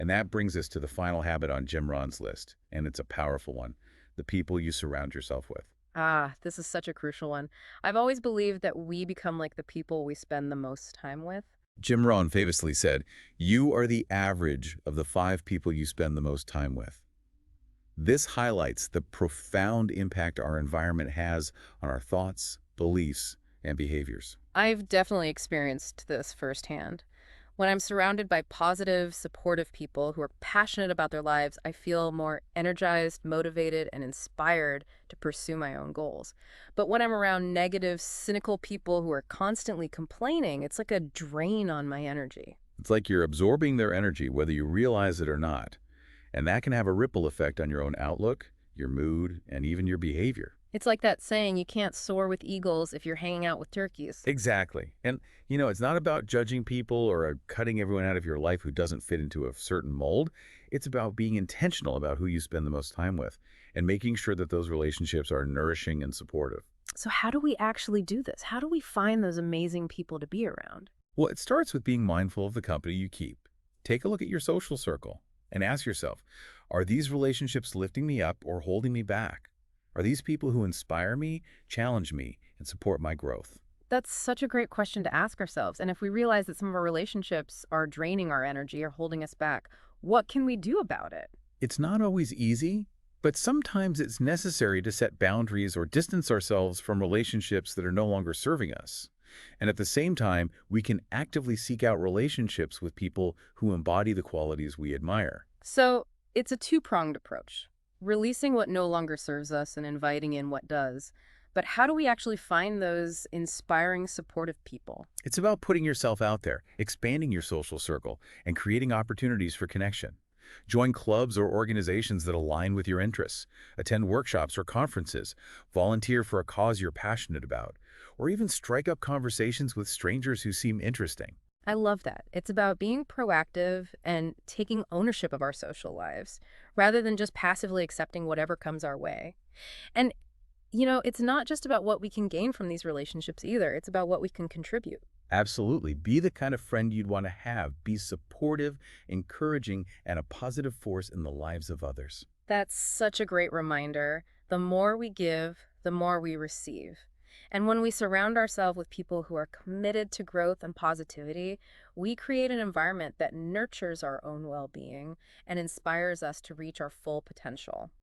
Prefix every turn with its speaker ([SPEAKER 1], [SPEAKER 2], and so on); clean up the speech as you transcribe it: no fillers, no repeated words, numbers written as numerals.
[SPEAKER 1] And that brings us to the final habit on Jim Rohn's list, and it's a powerful one: the people you surround yourself with.
[SPEAKER 2] Ah, this is such a crucial one. I've always believed that we become like the people we spend the most time with.
[SPEAKER 1] Jim Rohn famously said, "You are the average of the 5 people you spend the most time with." This highlights the profound impact our environment has on our thoughts, beliefs, and behaviors.
[SPEAKER 2] I've definitely experienced this firsthand. When I'm surrounded by positive, supportive people who are passionate about their lives, I feel more energized, motivated, and inspired to pursue my own goals. But when I'm around negative, cynical people who are constantly complaining, it's like a drain on my energy.
[SPEAKER 1] It's like you're absorbing their energy, whether you realize it or not. And that can have a ripple effect on your own outlook, your mood, and even your behavior.
[SPEAKER 2] It's like that saying, you can't soar with eagles if you're hanging out with turkeys.
[SPEAKER 1] Exactly. And, it's not about judging people or cutting everyone out of your life who doesn't fit into a certain mold. It's about being intentional about who you spend the most time with and making sure that those relationships are nourishing and supportive.
[SPEAKER 2] So, how do we actually do this? How do we find those amazing people to be around?
[SPEAKER 1] Well, it starts with being mindful of the company you keep. Take a look at your social circle and ask yourself, are these relationships lifting me up or holding me back? Are these people who inspire me, challenge me, and support my growth?
[SPEAKER 2] That's such a great question to ask ourselves. And if we realize that some of our relationships are draining our energy or holding us back, what can we do about it?
[SPEAKER 1] It's not always easy, but sometimes it's necessary to set boundaries or distance ourselves from relationships that are no longer serving us. And at the same time, we can actively seek out relationships with people who embody the qualities we admire.
[SPEAKER 2] So it's a two-pronged approach, releasing what no longer serves us and inviting in what does. But how do we actually find those inspiring, supportive people?
[SPEAKER 1] It's about putting yourself out there, expanding your social circle, and creating opportunities for connection. Join clubs or organizations that align with your interests. Attend workshops or conferences. Volunteer for a cause you're passionate about. Or even strike up conversations with strangers who seem interesting.
[SPEAKER 2] I love that. It's about being proactive and taking ownership of our social lives rather than just passively accepting whatever comes our way. And, it's not just about what we can gain from these relationships either, it's about what we can contribute.
[SPEAKER 1] Absolutely. Be the kind of friend you'd want to have. Be supportive, encouraging, and a positive force in the lives of others.
[SPEAKER 2] That's such a great reminder. The more we give, the more we receive. And when we surround ourselves with people who are committed to growth and positivity, we create an environment that nurtures our own well being and inspires us to reach our full potential.